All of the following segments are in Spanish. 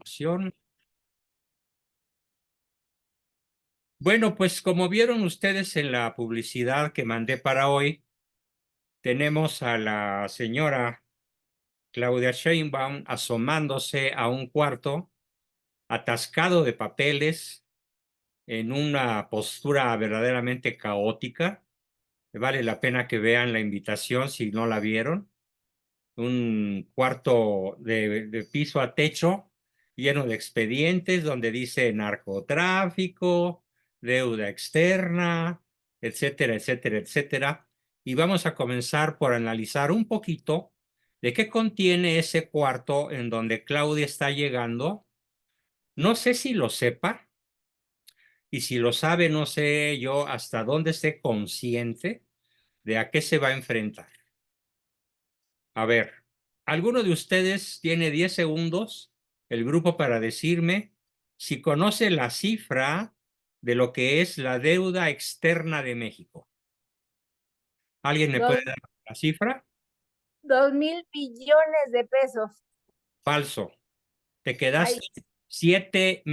Opción. Bueno, pues como vieron ustedes en la publicidad que mandé para hoy, tenemos a la señora Claudia Sheinbaum asomándose a un cuarto atascado de papeles en una postura verdaderamente caótica. Vale la pena que vean la invitación si no la vieron. Un cuarto de piso a techo lleno de expedientes donde dice narcotráfico, deuda externa, etcétera, etcétera, etcétera. Y vamos a comenzar por analizar un poquito de qué contiene ese cuarto en donde Claudia está llegando. No sé si lo sepa, y si lo sabe, no sé yo hasta dónde esté consciente de a qué se va a enfrentar. A ver, ¿alguno de ustedes tiene 10 segundos, el grupo, para decirme si conoce la cifra de lo que es la deuda externa de México? ¿Alguien me puede Dos, dar la cifra? 2.000 billones de pesos. Falso. Te Ay, quedaste siete y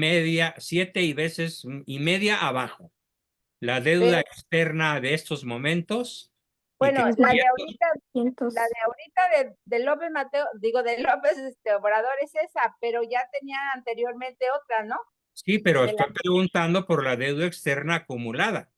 media abajo. La deuda pero externa de estos momentos, y que bueno, por la de ahorita de López Mateo, digo de López Obrador es esa, pero ya tenía anteriormente otra, ¿no? sí, pero De la, estoy preguntando por la deuda externa acumulada.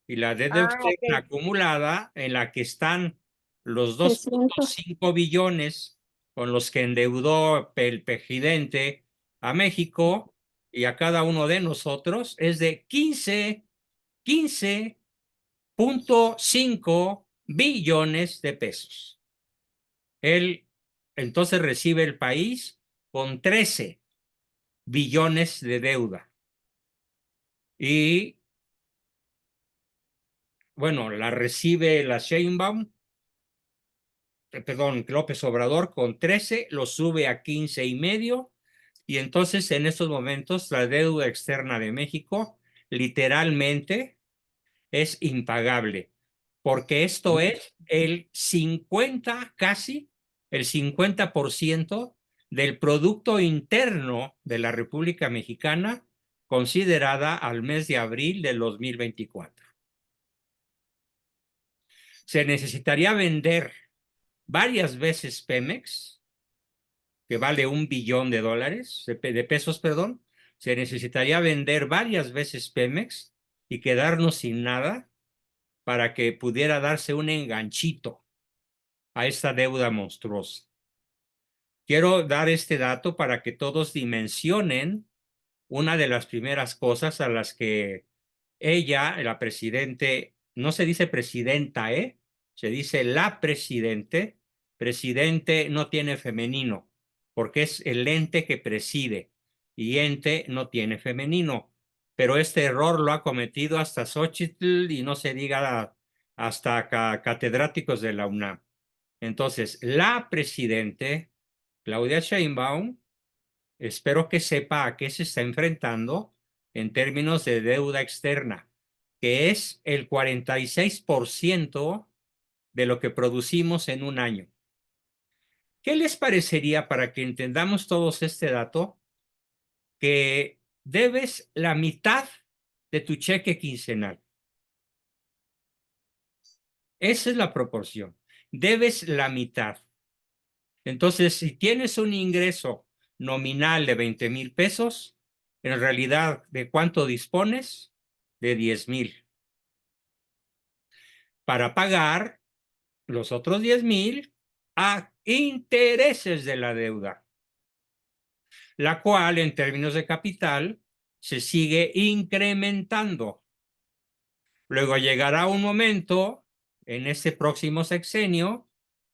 Y la deuda ok. externa acumulada, en la que están los 300. 2.5 billones con los que endeudó el presidente a México y a cada uno de nosotros, es de 15.5 billones de pesos. Él entonces recibe el país con 13 billones de deuda. Y bueno, la recibe la Sheinbaum, perdón, López Obrador con 13, lo sube a 15.5, y entonces en estos momentos la deuda externa de México literalmente es impagable, porque esto es el 50, casi el 50% del Producto Interno de la República Mexicana, considerada al mes de abril del 2024. Se necesitaría vender varias veces Pemex, que vale $1 billón de pesos, perdón. Se necesitaría vender varias veces Pemex y quedarnos sin nada para que pudiera darse un enganchito a esta deuda monstruosa. Quiero dar este dato para que todos dimensionen una de las primeras cosas a las que ella, la presidente, no se dice presidenta, se dice la presidente. Presidente no tiene femenino, porque es el ente que preside, y ente no tiene femenino. Pero este error lo ha cometido hasta Xochitl, y no se diga hasta catedráticos de la UNAM. Entonces, la presidente, Claudia Sheinbaum, espero que sepa a qué se está enfrentando en términos de deuda externa, que es el 46% de lo que producimos en un año. ¿Qué les parecería, para que entendamos todos este dato, que debes la mitad de tu cheque quincenal? Esa es la proporción. Debes la mitad. Entonces, si tienes un ingreso nominal de 20,000 pesos, en realidad, ¿de cuánto dispones? De 10,000. Para pagar los otros 10,000 a intereses de la deuda, la cual en términos de capital se sigue incrementando. Luego llegará un momento en este próximo sexenio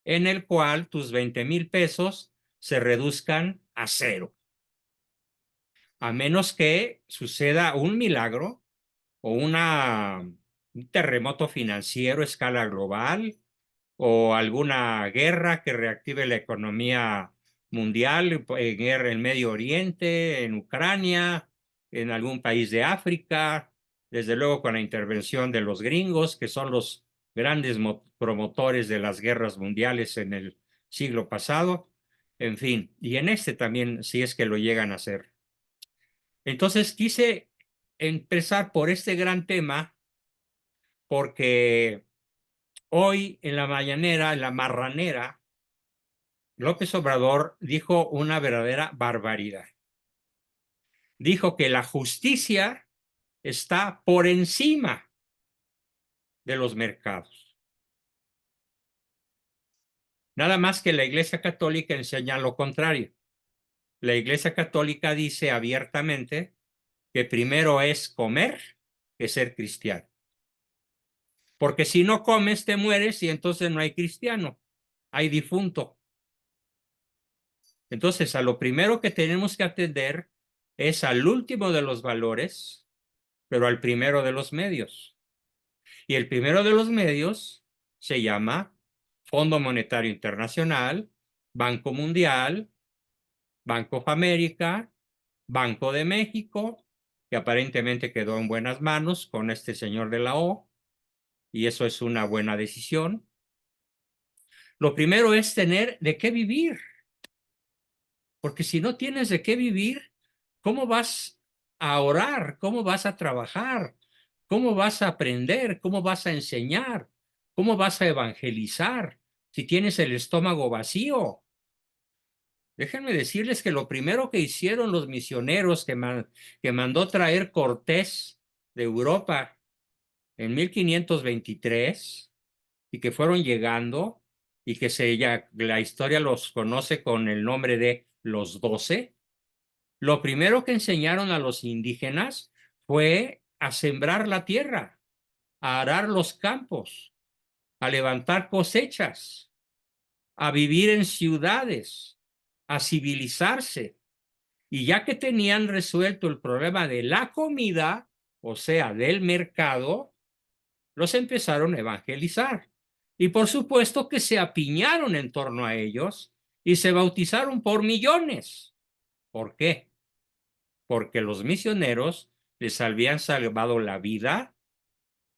en el cual tus 20,000 pesos se reduzcan a cero, a menos que suceda un milagro o un terremoto financiero a escala global, o alguna guerra que reactive la economía mundial, en guerra en Medio Oriente, en Ucrania, en algún país de África, desde luego con la intervención de los gringos, que son los grandes promotores de las guerras mundiales en el siglo pasado. En fin, y en este también, si es que lo llegan a hacer. Entonces quise empezar por este gran tema porque hoy en la mañanera, en la marranera, López Obrador dijo una verdadera barbaridad. Dijo que la justicia está por encima de los mercados. Nada más que la Iglesia Católica enseña lo contrario. La Iglesia Católica dice abiertamente que primero es comer que ser cristiano. Porque si no comes, te mueres y entonces no hay cristiano, hay difunto. Entonces, a lo primero que tenemos que atender es al último de los valores, pero al primero de los medios. Y el primero de los medios se llama Fondo Monetario Internacional, Banco Mundial, Banco of America, Banco de México, que aparentemente quedó en buenas manos con este señor de la O, y eso es una buena decisión. Lo primero es tener de qué vivir, porque si no tienes de qué vivir, ¿cómo vas a orar? ¿Cómo vas a trabajar? ¿Cómo vas a aprender? ¿Cómo vas a enseñar? ¿Cómo vas a evangelizar si tienes el estómago vacío? Déjenme decirles que lo primero que hicieron los misioneros que mandó traer Cortés de Europa en 1523 y que fueron llegando y que la historia los conoce con el nombre de los 12, lo primero que enseñaron a los indígenas fue a sembrar la tierra, a arar los campos, a levantar cosechas, a vivir en ciudades, a civilizarse. Y ya que tenían resuelto el problema de la comida, o sea, del mercado, los empezaron a evangelizar. Y por supuesto que se apiñaron en torno a ellos y se bautizaron por millones. ¿Por qué? Porque los misioneros les habían salvado la vida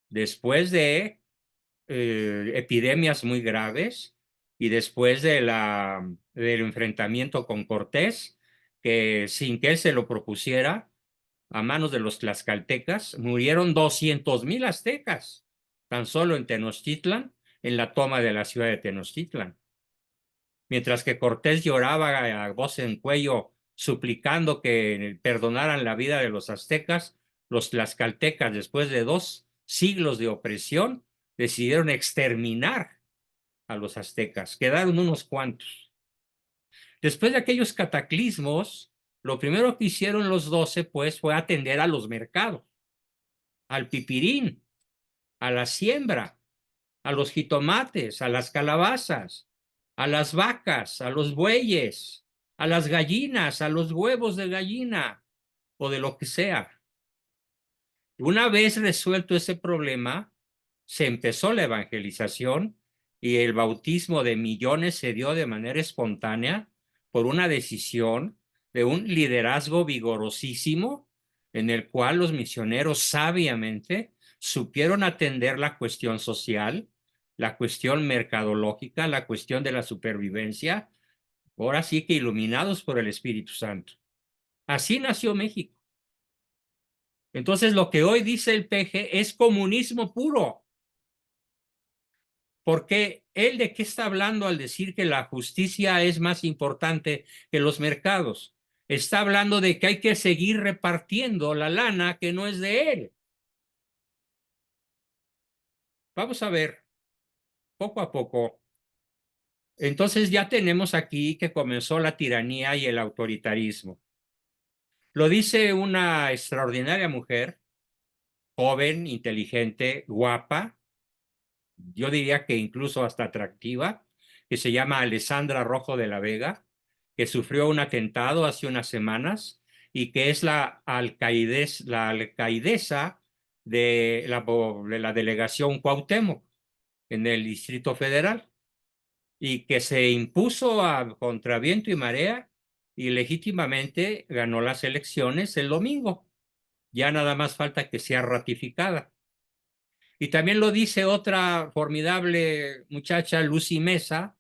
después de epidemias muy graves y después del enfrentamiento con Cortés, que sin que él se lo propusiera, a manos de los tlaxcaltecas, murieron 200,000 aztecas, tan solo en Tenochtitlan, en la toma de la ciudad de Tenochtitlan. Mientras que Cortés lloraba a voz en cuello, suplicando que perdonaran la vida de los aztecas, los tlaxcaltecas, después de 2 siglos de opresión, decidieron exterminar a los aztecas. Quedaron unos cuantos. Después de aquellos cataclismos, lo primero que hicieron los 12, pues, fue atender a los mercados, al pipirín, a la siembra, a los jitomates, a las calabazas, a las vacas, a los bueyes, a las gallinas, a los huevos de gallina o de lo que sea. Una vez resuelto ese problema, se empezó la evangelización y el bautismo de millones se dio de manera espontánea por una decisión de un liderazgo vigorosísimo en el cual los misioneros sabiamente supieron atender la cuestión social, la cuestión mercadológica, la cuestión de la supervivencia, ahora sí que iluminados por el Espíritu Santo. Así nació México. Entonces, lo que hoy dice el PG es comunismo puro. Porque él de qué está hablando al decir que la justicia es más importante que los mercados. Está hablando de que hay que seguir repartiendo la lana que no es de él. Vamos a ver, poco a poco. Entonces ya tenemos aquí que comenzó la tiranía y el autoritarismo. Lo dice una extraordinaria mujer, joven, inteligente, guapa, yo diría que incluso hasta atractiva, que se llama Alessandra Rojo de la Vega, que sufrió un atentado hace unas semanas y que es la alcaidesa de la delegación Cuauhtémoc en el Distrito Federal y que se impuso contra viento y marea y legítimamente ganó las elecciones el domingo. Ya nada más falta que sea ratificada. Y también lo dice otra formidable muchacha, Lucy Mesa,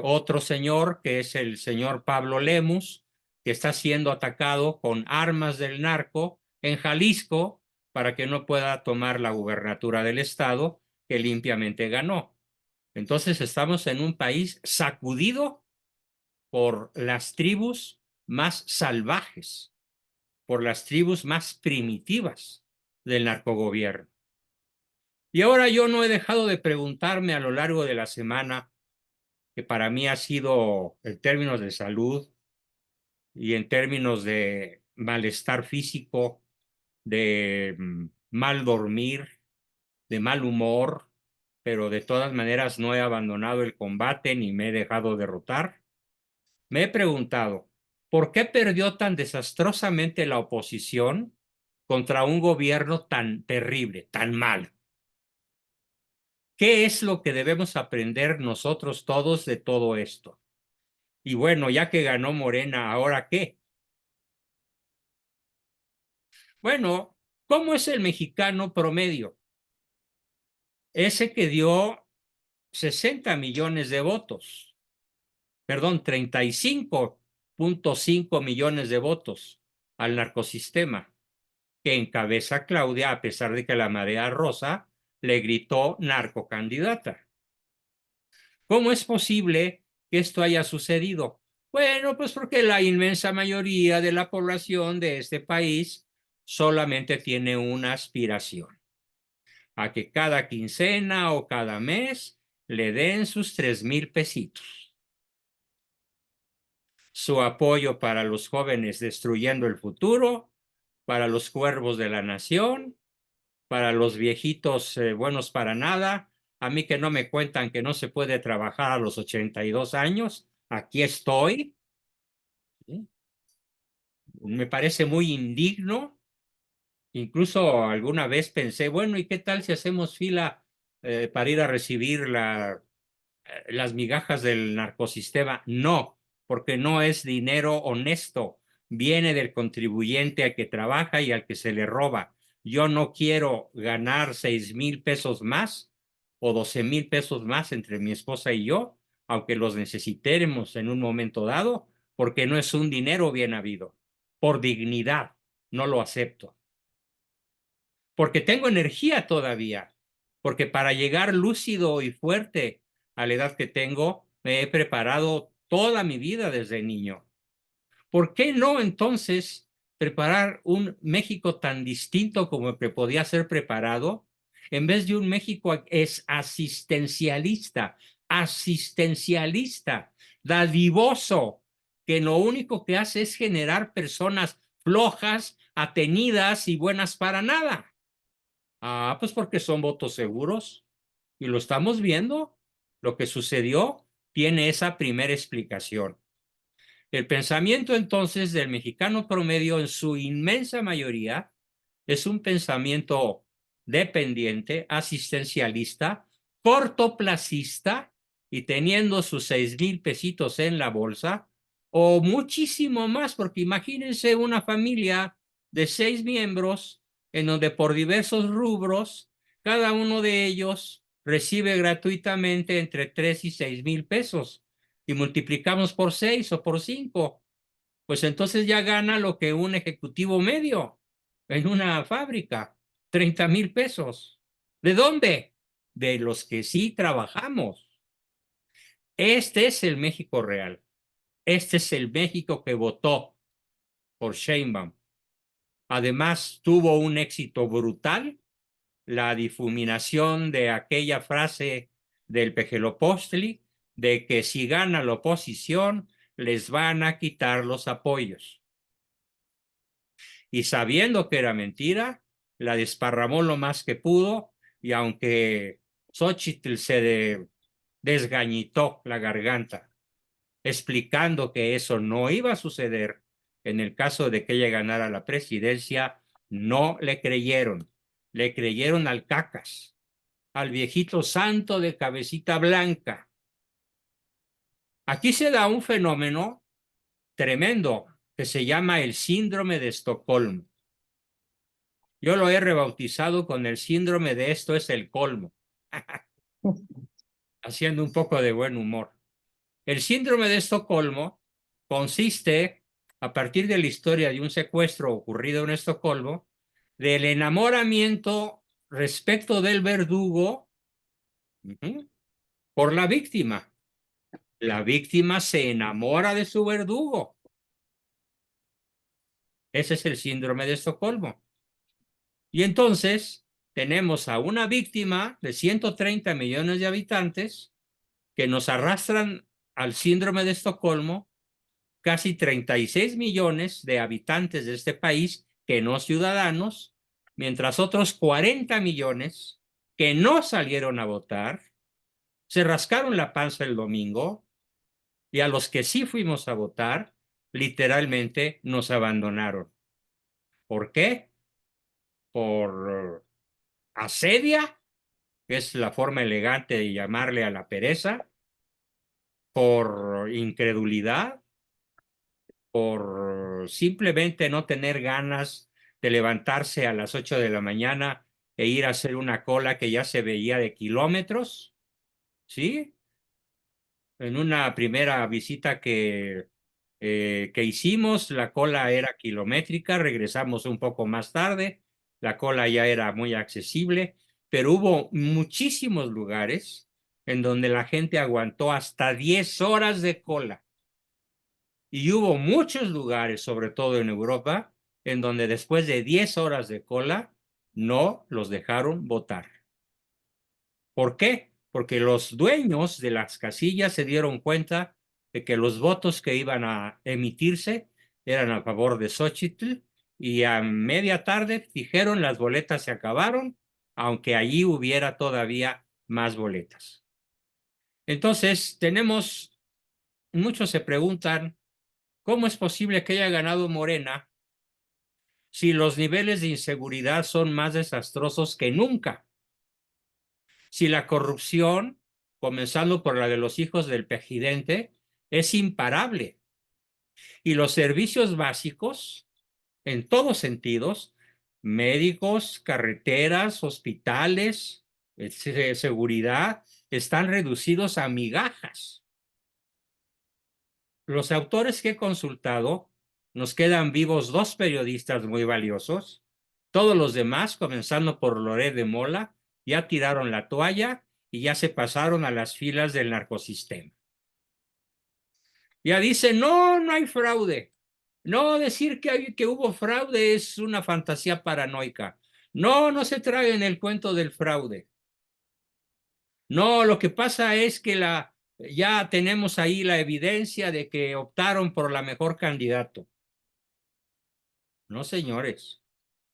otro señor, que es el señor Pablo Lemus, que está siendo atacado con armas del narco en Jalisco para que no pueda tomar la gubernatura del estado que limpiamente ganó. Entonces estamos en un país sacudido por las tribus más salvajes, por las tribus más primitivas del narcogobierno. Y ahora yo no he dejado de preguntarme a lo largo de la semana, que para mí ha sido en términos de salud y en términos de malestar físico, de mal dormir, de mal humor, pero de todas maneras no he abandonado el combate ni me he dejado derrotar. Me he preguntado, ¿por qué perdió tan desastrosamente la oposición contra un gobierno tan terrible, tan malo? ¿Qué es lo que debemos aprender nosotros todos de todo esto? Y bueno, ya que ganó Morena, ¿ahora qué? Bueno, ¿cómo es el mexicano promedio? Ese que dio 60 millones de votos, perdón, 35.5 millones de votos al narcosistema, que encabeza Claudia, a pesar de que la marea rosa le gritó narcocandidata. ¿Cómo es posible que esto haya sucedido? Bueno, pues porque la inmensa mayoría de la población de este país solamente tiene una aspiración: a que cada quincena o cada mes le den sus 3,000 pesitos. Su apoyo para los jóvenes destruyendo el futuro, para los cuervos de la nación, para los viejitos buenos para nada. A mí que no me cuentan que no se puede trabajar a los 82 años, aquí estoy. ¿Sí? Me parece muy indigno. Incluso alguna vez pensé, bueno, ¿y qué tal si hacemos fila para ir a recibir las migajas del narcosistema? No, porque no es dinero honesto, viene del contribuyente al que trabaja y al que se le roba. Yo no quiero ganar 6,000 pesos más o 12,000 pesos más entre mi esposa y yo, aunque los necesitemos en un momento dado, porque no es un dinero bien habido. Por dignidad, no lo acepto. Porque tengo energía todavía, porque para llegar lúcido y fuerte a la edad que tengo, me he preparado toda mi vida desde niño. ¿Por qué no entonces preparar un México tan distinto como el que podía ser preparado, en vez de un México es asistencialista, dadivoso, que lo único que hace es generar personas flojas, atenidas y buenas para nada? Ah, pues porque son votos seguros y lo estamos viendo. Lo que sucedió tiene esa primera explicación. El pensamiento entonces del mexicano promedio en su inmensa mayoría es un pensamiento dependiente, asistencialista, cortoplacista y teniendo sus 6,000 pesitos en la bolsa o muchísimo más, porque imagínense una familia de 6 miembros en donde por diversos rubros, cada uno de ellos recibe gratuitamente entre 3 y 6,000 pesos y multiplicamos por 6 o por 5, pues entonces ya gana lo que un ejecutivo medio en una fábrica, 30,000 pesos. ¿De dónde? De los que sí trabajamos. Este es el México real. Este es el México que votó por Sheinbaum. Además, tuvo un éxito brutal la difuminación de aquella frase del Pejelopostli de que si gana la oposición les van a quitar los apoyos. Y sabiendo que era mentira, la desparramó lo más que pudo, y aunque Xochitl se desgañitó la garganta explicando que eso no iba a suceder en el caso de que ella ganara la presidencia, no le creyeron. Le creyeron al cacas, al viejito santo de cabecita blanca. Aquí se da un fenómeno tremendo que se llama el síndrome de Estocolmo. Yo lo he rebautizado con el síndrome de esto es el colmo, haciendo un poco de buen humor. El síndrome de Estocolmo consiste, a partir de la historia de un secuestro ocurrido en Estocolmo, del enamoramiento respecto del verdugo por la víctima. La víctima se enamora de su verdugo. Ese es el síndrome de Estocolmo. Y entonces tenemos a una víctima de 130 millones de habitantes que nos arrastran al síndrome de Estocolmo, casi 36 millones de habitantes de este país que no ciudadanos, mientras otros 40 millones que no salieron a votar, se rascaron la panza el domingo y a los que sí fuimos a votar, literalmente nos abandonaron. ¿Por qué? Por asedia, que es la forma elegante de llamarle a la pereza, por incredulidad, por simplemente no tener ganas de levantarse a las 8 de la mañana e ir a hacer una cola que ya se veía de kilómetros, ¿sí? En una primera visita que hicimos, la cola era kilométrica, regresamos un poco más tarde, la cola ya era muy accesible, pero hubo muchísimos lugares en donde la gente aguantó hasta 10 horas de cola. Y hubo muchos lugares, sobre todo en Europa, en donde después de 10 horas de cola no los dejaron votar. ¿Por qué? Porque los dueños de las casillas se dieron cuenta de que los votos que iban a emitirse eran a favor de Xochitl y a media tarde dijeron las boletas se acabaron, aunque allí hubiera todavía más boletas. Entonces, muchos se preguntan, ¿cómo es posible que haya ganado Morena si los niveles de inseguridad son más desastrosos que nunca? Si la corrupción, comenzando por la de los hijos del presidente, es imparable. Y los servicios básicos, en todos sentidos, médicos, carreteras, hospitales, seguridad, están reducidos a migajas. Los autores que he consultado, nos quedan vivos 2 periodistas muy valiosos. Todos los demás, comenzando por Loret de Mola, ya tiraron la toalla y ya se pasaron a las filas del narcosistema. Ya dicen, no, no hay fraude. No, decir que hubo fraude es una fantasía paranoica. No, no se traguen el cuento del fraude. No, lo que pasa es que ya tenemos ahí la evidencia de que optaron por la mejor candidato. No, señores.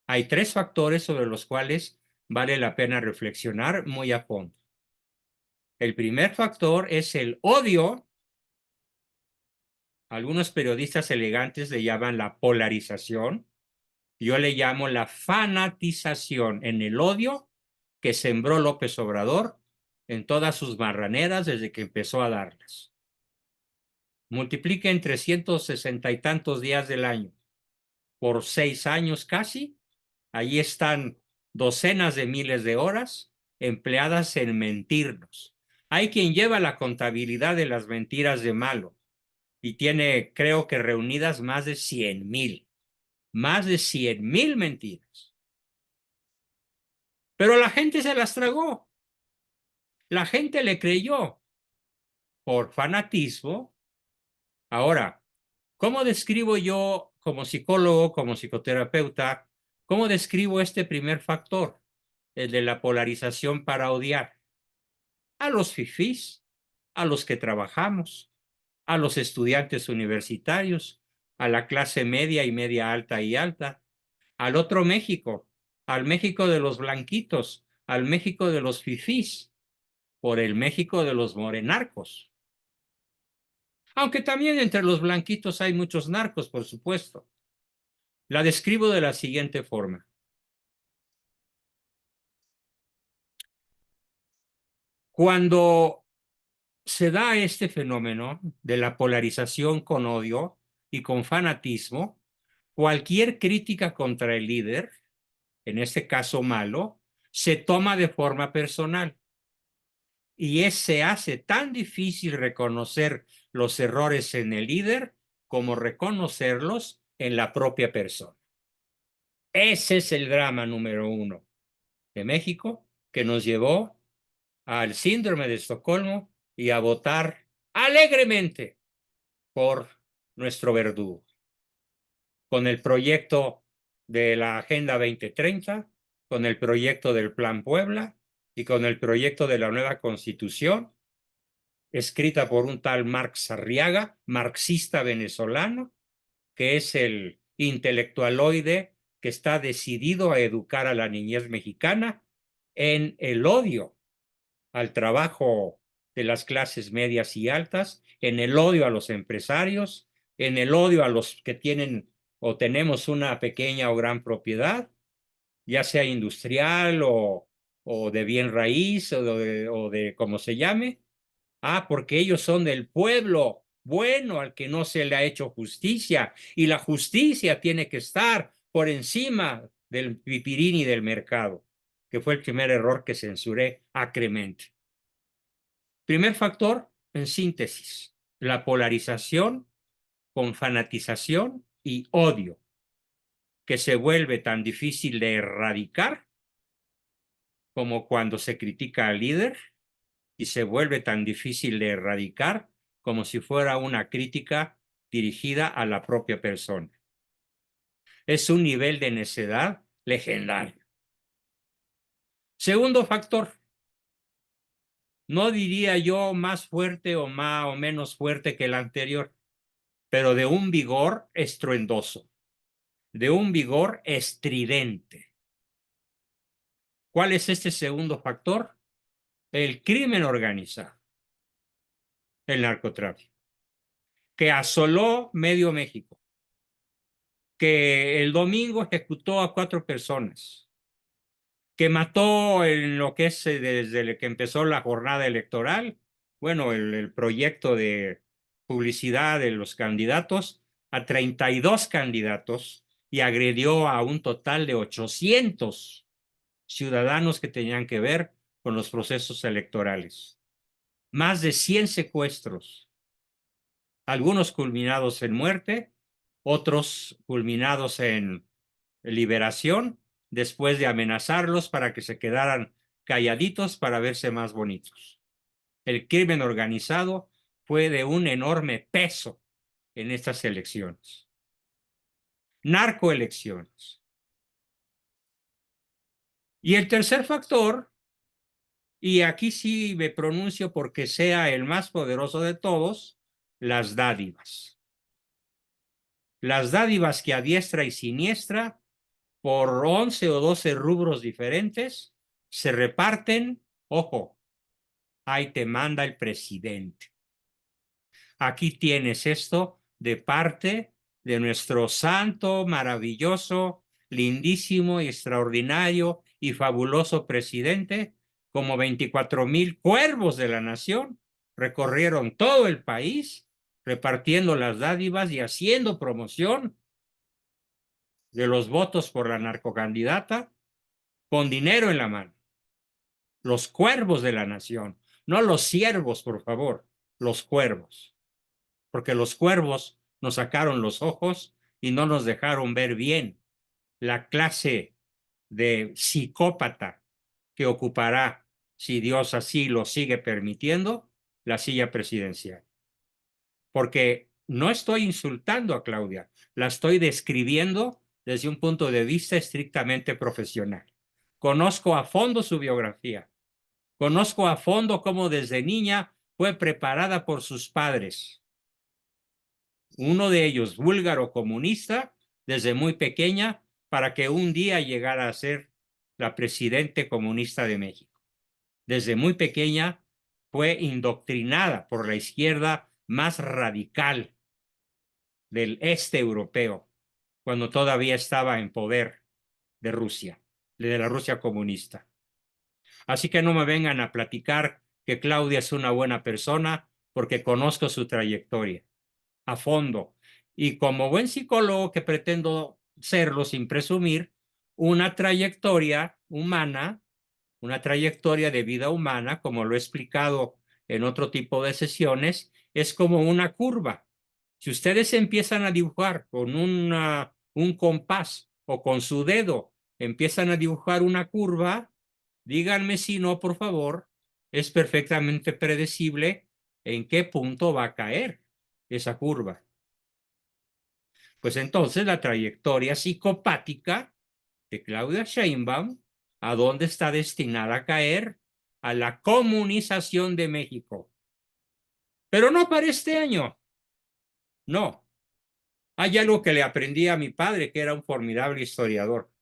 Hay 3 factores sobre los cuales vale la pena reflexionar muy a fondo. El primer factor es el odio. Algunos periodistas elegantes le llaman la polarización. Yo le llamo la fanatización en el odio que sembró López Obrador en todas sus marraneras desde que empezó a darlas. Multipliquen 360 y tantos días del año por 6 años casi. Ahí están docenas de miles de horas empleadas en mentirnos. Hay quien lleva la contabilidad de las mentiras de Malo y tiene, creo que reunidas más de 100,000. Más de 100,000 mentiras. Pero la gente se las tragó. La gente le creyó por fanatismo. Ahora, ¿cómo describo yo como psicólogo, como psicoterapeuta, cómo describo este primer factor, el de la polarización para odiar? A los fifís, a los que trabajamos, a los estudiantes universitarios, a la clase media y media alta y alta, al otro México, al México de los blanquitos, al México de los fifís, por el México de los morenarcos. Aunque también entre los blanquitos hay muchos narcos, por supuesto. La describo de la siguiente forma. Cuando se da este fenómeno de la polarización con odio y con fanatismo, cualquier crítica contra el líder, en este caso Malo, se toma de forma personal. Y se hace tan difícil reconocer los errores en el líder como reconocerlos en la propia persona. Ese es el drama número 1 de México, que nos llevó al síndrome de Estocolmo y a votar alegremente por nuestro verdugo. Con el proyecto de la Agenda 2030, con el proyecto del Plan Puebla y con el proyecto de la nueva Constitución, escrita por un tal Marx Arriaga, marxista venezolano, que es el intelectualoide que está decidido a educar a la niñez mexicana en el odio al trabajo de las clases medias y altas, en el odio a los empresarios, en el odio a los que tienen o tenemos una pequeña o gran propiedad, ya sea industrial o de bien raíz o de como se llame. Porque ellos son del pueblo bueno al que no se le ha hecho justicia, y la justicia tiene que estar por encima del pipirín y del mercado, que fue el primer error que censuré acremente. Primer factor, en síntesis, la polarización con fanatización y odio, que se vuelve tan difícil de erradicar como cuando se critica al líder, y se vuelve tan difícil de erradicar como si fuera una crítica dirigida a la propia persona. Es un nivel de necedad legendario. Segundo factor, no diría yo más fuerte o más o menos fuerte que el anterior, pero de un vigor estruendoso, de un vigor estridente. ¿Cuál es este segundo factor? El crimen organizado, el narcotráfico, que asoló medio México, que el domingo ejecutó a 4 personas, que mató en lo que es desde que empezó la jornada electoral, bueno, el proyecto de publicidad de los candidatos, a 32 candidatos, y agredió a un total de 800 ciudadanos que tenían que ver con los procesos electorales. Más de 100 secuestros, algunos culminados en muerte, otros culminados en liberación, después de amenazarlos para que se quedaran calladitos para verse más bonitos. El crimen organizado fue de un enorme peso en estas elecciones. Narcoelecciones. Y el tercer factor, y aquí sí me pronuncio porque sea el más poderoso de todos, las dádivas. Las dádivas que a diestra y siniestra, por 11 o 12 rubros diferentes, se reparten, ojo, ahí te manda el presidente. Aquí tienes esto de parte de nuestro santo, maravilloso, lindísimo y extraordinario y fabuloso presidente, como 24,000 cuervos de la nación recorrieron todo el país repartiendo las dádivas y haciendo promoción de los votos por la narcocandidata con dinero en la mano. Los cuervos de la nación, no los siervos, por favor, los cuervos, porque los cuervos nos sacaron los ojos y no nos dejaron ver bien la clase de psicópata que ocupará, si Dios así lo sigue permitiendo, la silla presidencial. Porque no estoy insultando a Claudia, la estoy describiendo desde un punto de vista estrictamente profesional. Conozco a fondo su biografía. Conozco a fondo cómo desde niña fue preparada por sus padres. Uno de ellos, búlgaro comunista, desde muy pequeña, para que un día llegara a ser la presidente comunista de México. Desde muy pequeña fue indoctrinada por la izquierda más radical del este europeo, cuando todavía estaba en poder de Rusia, de la Rusia comunista. Así que no me vengan a platicar que Claudia es una buena persona, porque conozco su trayectoria a fondo. Y como buen psicólogo que pretendo serlo sin presumir, una trayectoria humana, Una trayectoria de vida humana, como lo he explicado en otro tipo de sesiones, es como una curva. Si ustedes empiezan a dibujar con un compás o con su dedo, empiezan a dibujar una curva, díganme si no, por favor, es perfectamente predecible en qué punto va a caer esa curva. Pues entonces la trayectoria psicopática de Claudia Sheinbaum, ¿a dónde está destinada a caer? A la comunización de México. Pero no para este año, no. Hay algo que le aprendí a mi padre, que era un formidable historiador.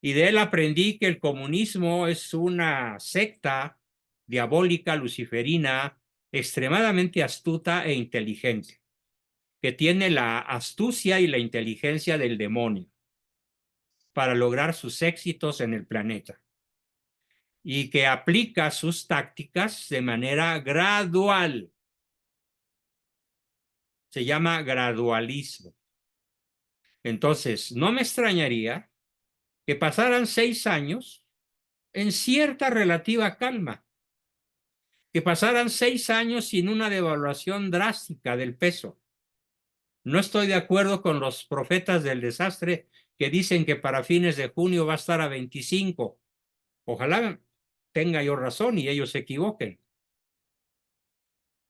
Y de él aprendí que el comunismo es una secta diabólica, luciferina, extremadamente astuta e inteligente, que tiene la astucia y la inteligencia del demonio para lograr sus éxitos en el planeta y que aplica sus tácticas de manera gradual. Se llama gradualismo. Entonces, no me extrañaría que pasaran 6 años en cierta relativa calma, que pasaran 6 años sin una devaluación drástica del peso. No estoy de acuerdo con los profetas del desastre que dicen que para fines de junio va a estar a 25. Ojalá tenga yo razón y ellos se equivoquen.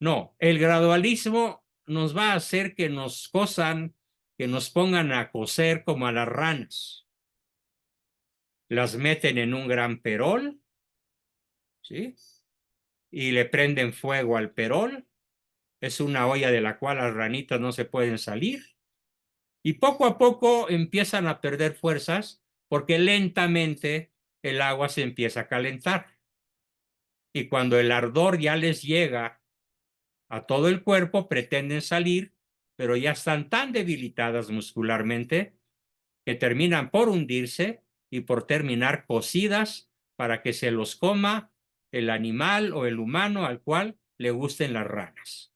No, el gradualismo nos va a hacer que nos cosan, que nos pongan a coser como a las ranas. Las meten en un gran perol, ¿sí? Y le prenden fuego al perol. Es una olla de la cual las ranitas no se pueden salir. Y poco a poco empiezan a perder fuerzas porque lentamente el agua se empieza a calentar. Y cuando el ardor ya les llega a todo el cuerpo, pretenden salir, pero ya están tan debilitadas muscularmente que terminan por hundirse y por terminar cocidas para que se los coma el animal o el humano al cual le gusten las ranas.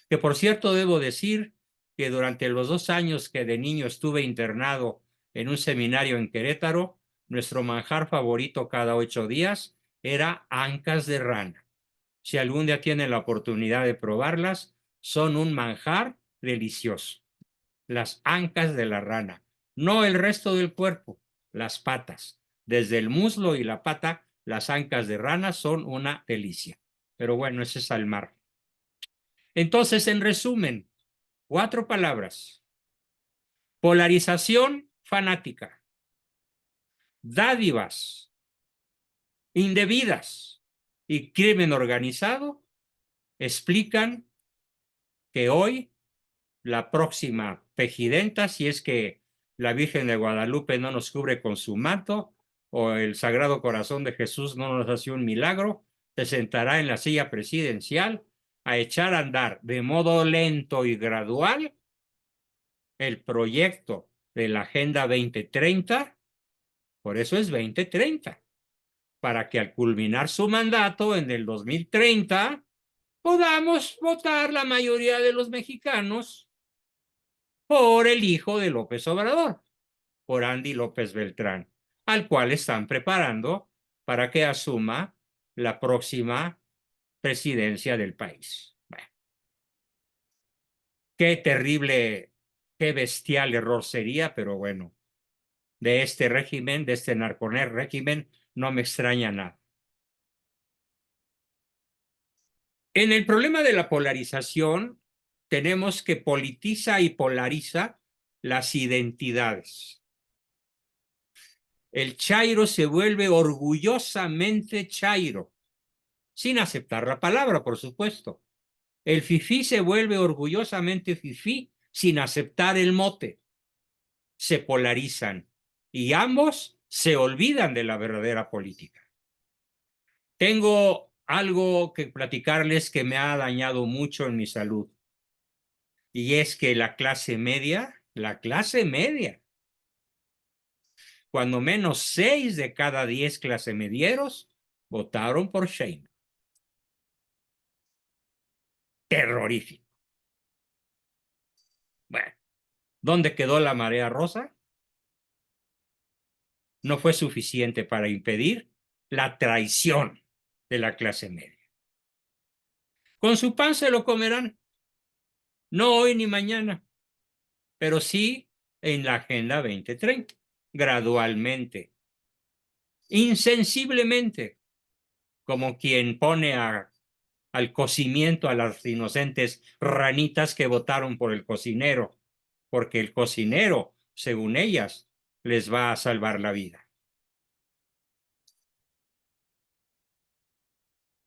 Que por cierto debo decir que durante los 2 años que de niño estuve internado en un seminario en Querétaro, nuestro manjar favorito cada 8 días era ancas de rana. Si algún día tienen la oportunidad de probarlas, son un manjar delicioso. Las ancas de la rana, no el resto del cuerpo, las patas. Desde el muslo y la pata, las ancas de rana son una delicia. Pero bueno, ese es al mar. Entonces, en resumen, 4 palabras. Polarización fanática, dádivas indebidas y crimen organizado explican que hoy la próxima pejidenta, si es que la Virgen de Guadalupe no nos cubre con su manto o el Sagrado Corazón de Jesús no nos hace un milagro, se sentará en la silla presidencial a echar a andar de modo lento y gradual el proyecto de la Agenda 2030, por eso es 2030, para que al culminar su mandato en el 2030 podamos votar la mayoría de los mexicanos por el hijo de López Obrador, por Andy López Beltrán, al cual están preparando para que asuma la próxima presidencia del país. Bueno, qué terrible, qué bestial error sería, pero bueno, de este régimen, de este narconer régimen, no me extraña nada. En el problema de la polarización, tenemos que politiza y polariza las identidades. El chairo se vuelve orgullosamente chairo, sin aceptar la palabra, por supuesto. El fifí se vuelve orgullosamente fifí, sin aceptar el mote. Se polarizan y ambos se olvidan de la verdadera política. Tengo algo que platicarles que me ha dañado mucho en mi salud. Y es que la clase media, cuando menos 6 de cada 10 clase medieros votaron por Sheinbaum. Terrorífico. Bueno, ¿dónde quedó la marea rosa? no fue suficiente para impedir la traición de la clase media. Con su pan se lo comerán, no hoy ni mañana, pero sí en la Agenda 2030, gradualmente, insensiblemente, como quien pone al cocimiento a las inocentes ranitas que votaron por el cocinero, porque el cocinero, según ellas, les va a salvar la vida.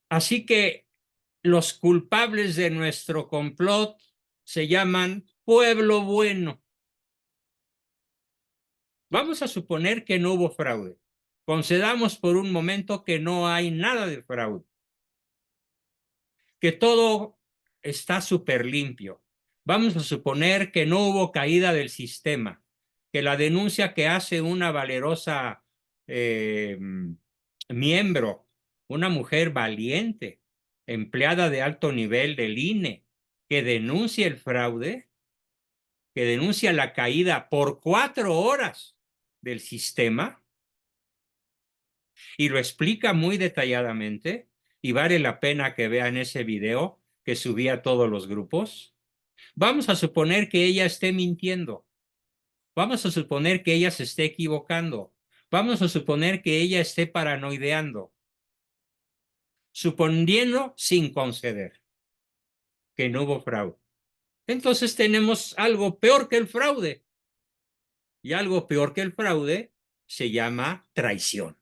Así que los culpables de nuestro complot se llaman pueblo bueno. Vamos a suponer que no hubo fraude. Concedamos por un momento que no hay nada de fraude, que todo está súper limpio. Vamos a suponer que no hubo caída del sistema, que la denuncia que hace una valerosa miembro, una mujer valiente, empleada de alto nivel del INE, que denuncia el fraude, que denuncia la caída por 4 horas del sistema, y lo explica muy detalladamente, y vale la pena que vean ese video que subí a todos los grupos. Vamos a suponer que ella esté mintiendo. Vamos a suponer que ella se esté equivocando. Vamos a suponer que ella esté paranoideando. Suponiendo sin conceder que no hubo fraude. Entonces tenemos algo peor que el fraude. Y algo peor que el fraude se llama traición.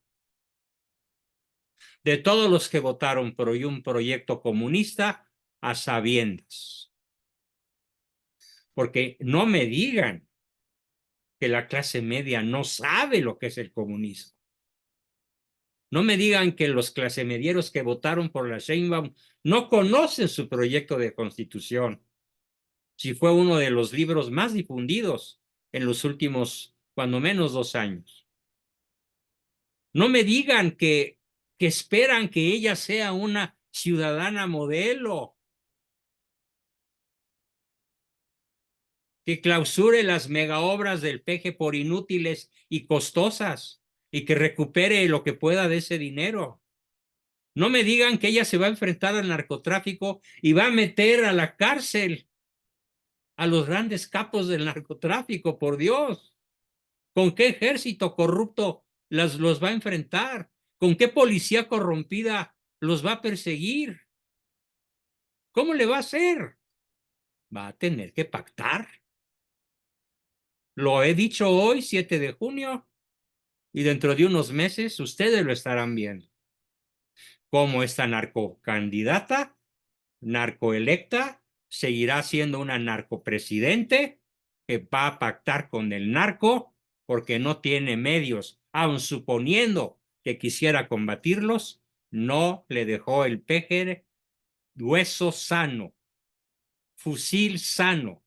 De todos los que votaron por un proyecto comunista a sabiendas. Porque no me digan que la clase media no sabe lo que es el comunismo. No me digan que los clasemedieros que votaron por la Sheinbaum no conocen su proyecto de constitución. Si fue uno de los libros más difundidos en los últimos, cuando menos, 2 años. No me digan que esperan que ella sea una ciudadana modelo, que clausure las megaobras del PG por inútiles y costosas y que recupere lo que pueda de ese dinero. No me digan que ella se va a enfrentar al narcotráfico y va a meter a la cárcel a los grandes capos del narcotráfico, por Dios. ¿Con qué ejército corrupto los va a enfrentar? ¿Con qué policía corrompida los va a perseguir? ¿Cómo le va a hacer? Va a tener que pactar. Lo he dicho hoy, 7 de junio, y dentro de unos meses ustedes lo estarán viendo. Como esta narcocandidata, narcoelecta, seguirá siendo una narcopresidente que va a pactar con el narco porque no tiene medios, aun suponiendo que quisiera combatirlos, no le dejó el péjer hueso sano, fusil sano,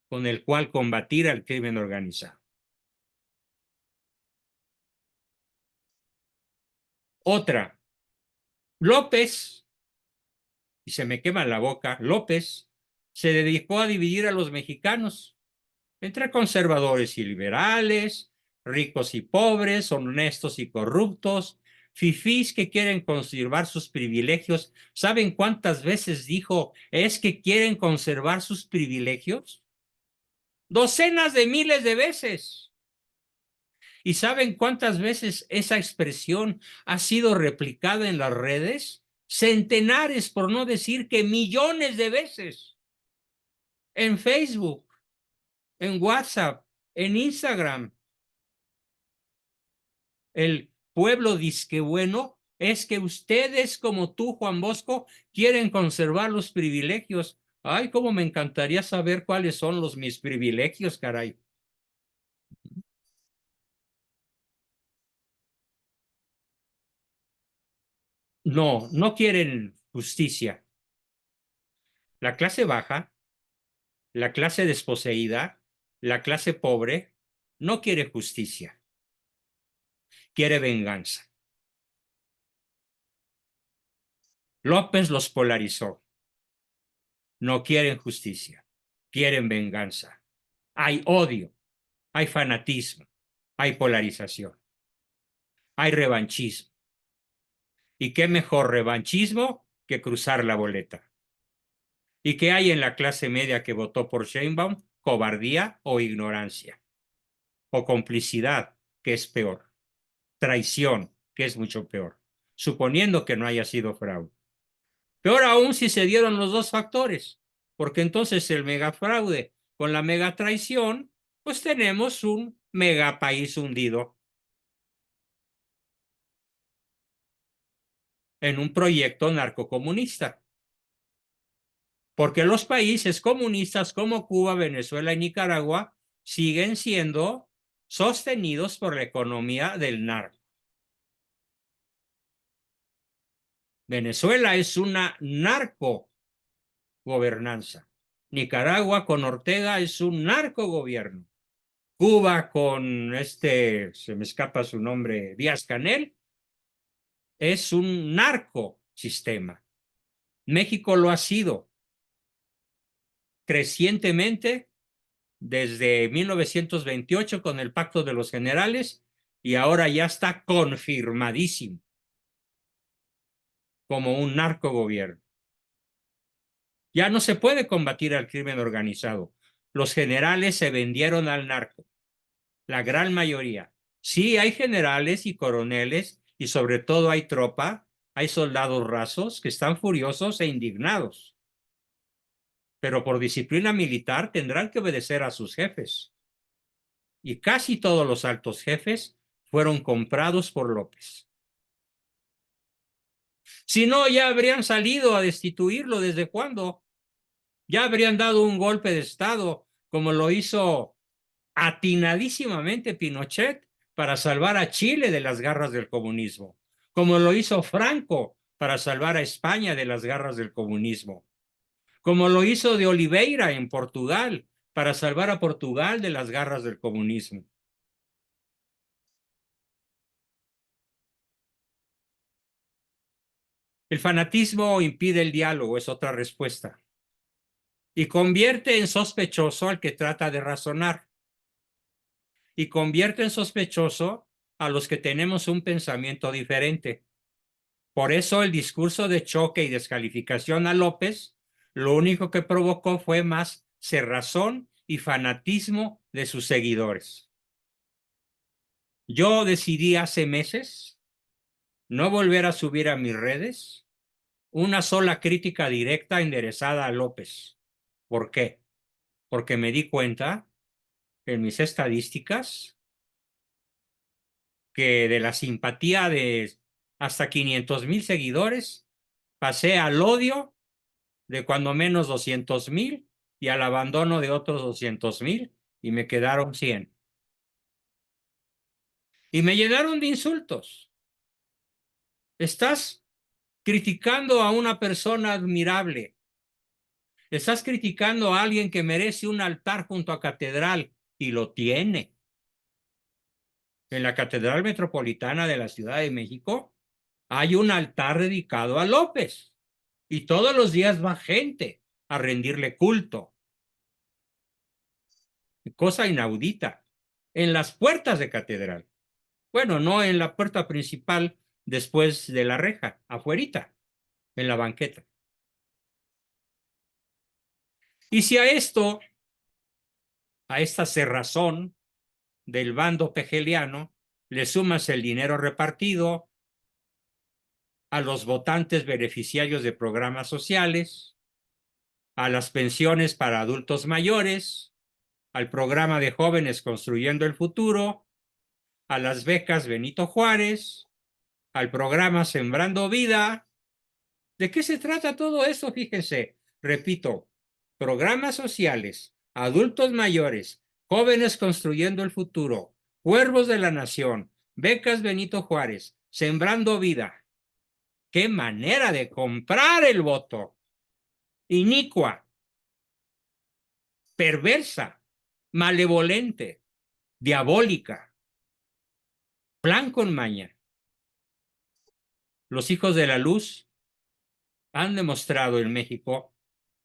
con el cual combatir al crimen organizado. Otra, López, y se me quema la boca, López se dedicó a dividir a los mexicanos entre conservadores y liberales, ricos y pobres, honestos y corruptos, fifís que quieren conservar sus privilegios. ¿Saben cuántas veces dijo es que quieren conservar sus privilegios? Docenas de miles de veces. ¿Y saben cuántas veces esa expresión ha sido replicada en las redes? Centenares, por no decir que millones de veces. En Facebook, en WhatsApp, en Instagram. El pueblo disque bueno es que ustedes, como tú, Juan Bosco, quieren conservar los privilegios. Ay, cómo me encantaría saber cuáles son mis privilegios, caray. No, no quieren justicia. La clase baja, la clase desposeída, la clase pobre, no quiere justicia. Quiere venganza. López los polarizó. No quieren justicia, quieren venganza. Hay odio, hay fanatismo, hay polarización, hay revanchismo. ¿Y qué mejor revanchismo que cruzar la boleta? ¿Y qué hay en la clase media que votó por Sheinbaum? Cobardía o ignorancia. O complicidad, que es peor. Traición, que es mucho peor. Suponiendo que no haya sido fraude. Peor aún si se dieron los dos factores, porque entonces el megafraude con la megatraición, pues tenemos un megapaís hundido en un proyecto narcocomunista. Porque los países comunistas como Cuba, Venezuela y Nicaragua siguen siendo sostenidos por la economía del narco. Venezuela es una narcogobernanza. Nicaragua con Ortega es un narcogobierno. Cuba con se me escapa su nombre, Díaz-Canel, es un narcosistema. México lo ha sido crecientemente desde 1928 con el Pacto de los Generales y ahora ya está confirmadísimo como un narcogobierno. Ya no se puede combatir al crimen organizado. Los generales se vendieron al narco, la gran mayoría. Sí, hay generales y coroneles y sobre todo hay tropa, hay soldados rasos que están furiosos e indignados. Pero por disciplina militar tendrán que obedecer a sus jefes. Y casi todos los altos jefes fueron comprados por López. Si no, ya habrían salido a destituirlo. ¿Desde cuándo? Ya habrían dado un golpe de Estado, como lo hizo atinadísimamente Pinochet para salvar a Chile de las garras del comunismo, como lo hizo Franco para salvar a España de las garras del comunismo, como lo hizo de Oliveira en Portugal para salvar a Portugal de las garras del comunismo. El fanatismo impide el diálogo, es otra respuesta, y convierte en sospechoso al que trata de razonar, y convierte en sospechoso a los que tenemos un pensamiento diferente. Por eso el discurso de choque y descalificación a López, lo único que provocó fue más cerrazón y fanatismo de sus seguidores. Yo decidí hace meses no volver a subir a mis redes una sola crítica directa enderezada a López. ¿Por qué? Porque me di cuenta en mis estadísticas que de la simpatía de hasta 500,000 seguidores pasé al odio de cuando menos 200,000 y al abandono de otros 200,000 y me quedaron 100. Y me llenaron de insultos. Estás criticando a una persona admirable. Estás criticando a alguien que merece un altar junto a catedral y lo tiene. En la Catedral Metropolitana de la Ciudad de México hay un altar dedicado a López y todos los días va gente a rendirle culto. Cosa inaudita. En las puertas de catedral. Bueno, no en la puerta principal después de la reja, afuerita, en la banqueta. Y si a esta cerrazón del bando pegeliano, le sumas el dinero repartido a los votantes beneficiarios de programas sociales, a las pensiones para adultos mayores, al programa de jóvenes construyendo el futuro, a las becas Benito Juárez, al programa Sembrando Vida. ¿De qué se trata todo eso? Fíjense, repito, programas sociales, adultos mayores, jóvenes construyendo el futuro, cuervos de la nación, becas Benito Juárez, Sembrando Vida. ¡Qué manera de comprar el voto! Inicua, perversa, malevolente, diabólica, plan con maña. Los hijos de la luz han demostrado en México,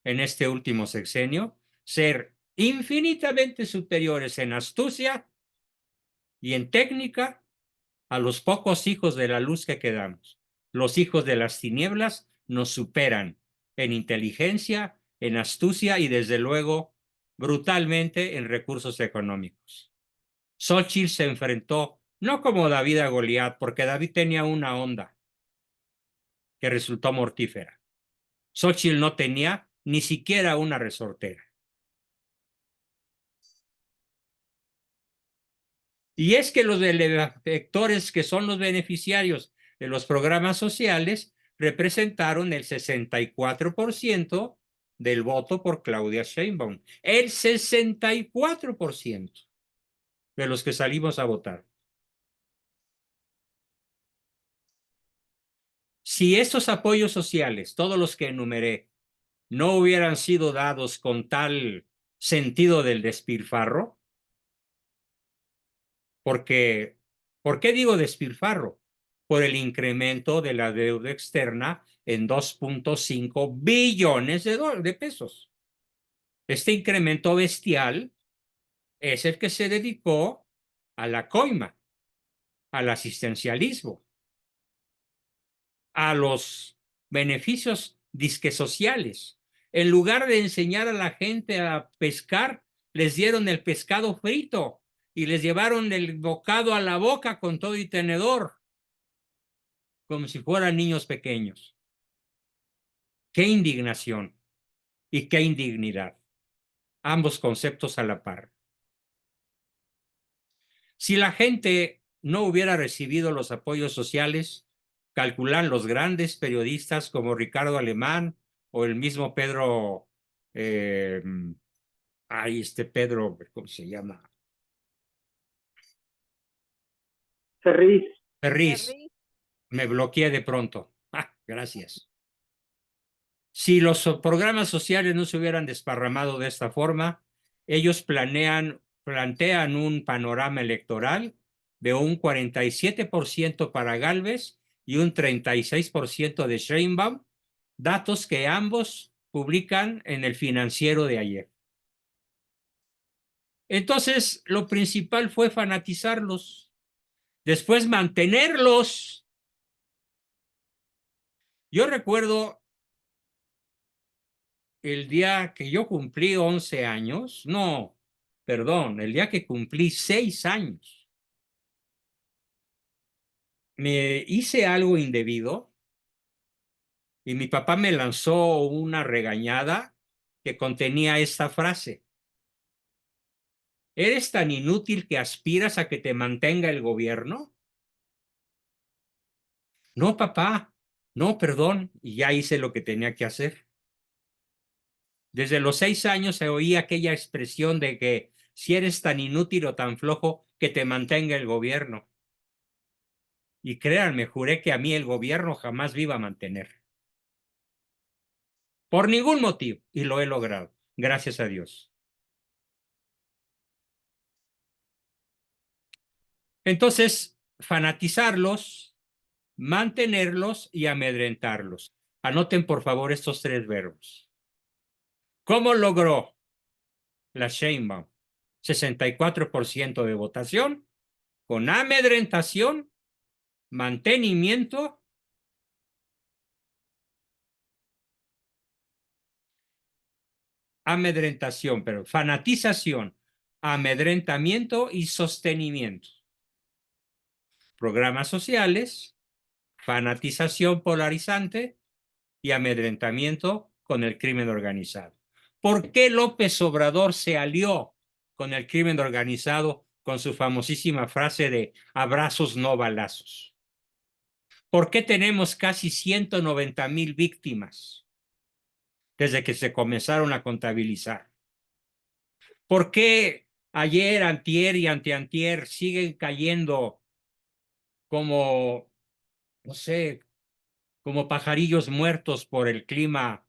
en este último sexenio, ser infinitamente superiores en astucia Y en técnica, a los pocos hijos de la luz que quedamos. Los hijos de las tinieblas nos superan en inteligencia, en astucia y desde luego brutalmente en recursos económicos. Xóchitl se enfrentó no como David a Goliat, porque David tenía una onda que resultó mortífera. Xóchitl no tenía ni siquiera una resortera. Y es que los electores que son los beneficiarios de los programas sociales representaron el 64% del voto por Claudia Sheinbaum. El 64% de los que salimos a votar. Si estos apoyos sociales, todos los que enumeré, no hubieran sido dados con tal sentido del despilfarro, porque, ¿por qué digo despilfarro? Por el incremento de la deuda externa en 2.5 billones de pesos. Este incremento bestial es el que se dedicó a la coima, al asistencialismo, a los beneficios disque sociales. En lugar de enseñar a la gente a pescar, les dieron el pescado frito y les llevaron el bocado a la boca con todo y tenedor, como si fueran niños pequeños. Qué indignación y qué indignidad. Ambos conceptos a la par. Si la gente no hubiera recibido los apoyos sociales, calculan los grandes periodistas como Ricardo Alemán o el mismo Pedro, Pedro, ¿cómo se llama? Ferriz. Ferriz. Me bloqueé de pronto. Gracias. Si los programas sociales no se hubieran desparramado de esta forma, ellos plantean un panorama electoral de un 47% para Gálvez y un 36% de Sheinbaum, datos que ambos publican en el Financiero de ayer. Entonces, lo principal fue fanatizarlos, después mantenerlos. Yo recuerdo el día que yo cumplí 11 años, no, perdón, el día que cumplí 6 años, me hice algo indebido y mi papá me lanzó una regañada que contenía esta frase: ¿eres tan inútil que aspiras a que te mantenga el gobierno? No, papá, no, perdón, y ya hice lo que tenía que hacer. Desde los 6 años se oía aquella expresión de que si eres tan inútil o tan flojo, que te mantenga el gobierno. Y créanme, juré que a mí el gobierno jamás me iba a mantener. Por ningún motivo. Y lo he logrado. Gracias a Dios. Entonces, fanatizarlos, mantenerlos y amedrentarlos. Anoten, por favor, estos 3 verbos. ¿Cómo logró la Sheinbaum 64% de votación? Con amedrentación, mantenimiento pero fanatización, amedrentamiento y sostenimiento. Programas sociales, fanatización polarizante y amedrentamiento con el crimen organizado. ¿Por qué López Obrador se alió con el crimen organizado con su famosísima frase de abrazos no balazos? ¿Por qué tenemos casi 190,000 víctimas desde que se comenzaron a contabilizar? ¿Por qué ayer, antier y anteantier siguen cayendo como, no sé, como pajarillos muertos por el clima,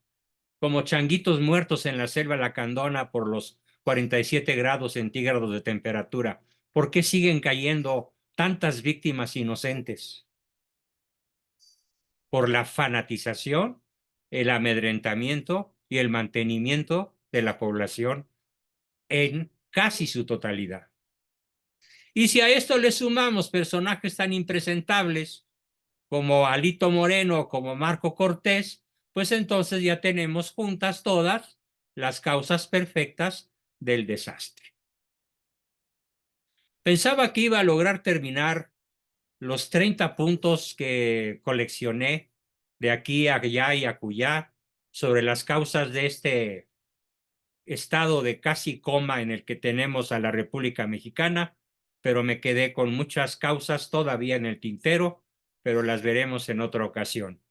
como changuitos muertos en la selva lacandona por los 47 grados centígrados de temperatura? ¿Por qué siguen cayendo tantas víctimas inocentes? Por la fanatización, el amedrentamiento y el mantenimiento de la población en casi su totalidad. Y si a esto le sumamos personajes tan impresentables como Alito Moreno o como Marco Cortés, pues entonces ya tenemos juntas todas las causas perfectas del desastre. Pensaba que iba a lograr terminar los 30 puntos que coleccioné de aquí a allá y acullá sobre las causas de este estado de casi coma en el que tenemos a la República Mexicana, pero me quedé con muchas causas todavía en el tintero, pero las veremos en otra ocasión.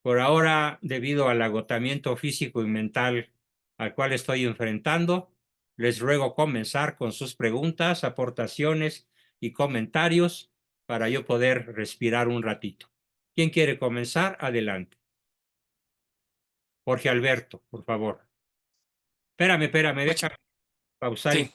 Por ahora, debido al agotamiento físico y mental al cual estoy enfrentando, les ruego comenzar con sus preguntas, aportaciones y comentarios para yo poder respirar un ratito. ¿Quién quiere comenzar? Adelante. Jorge Alberto, por favor. Espérame, déjame pausar. Sí.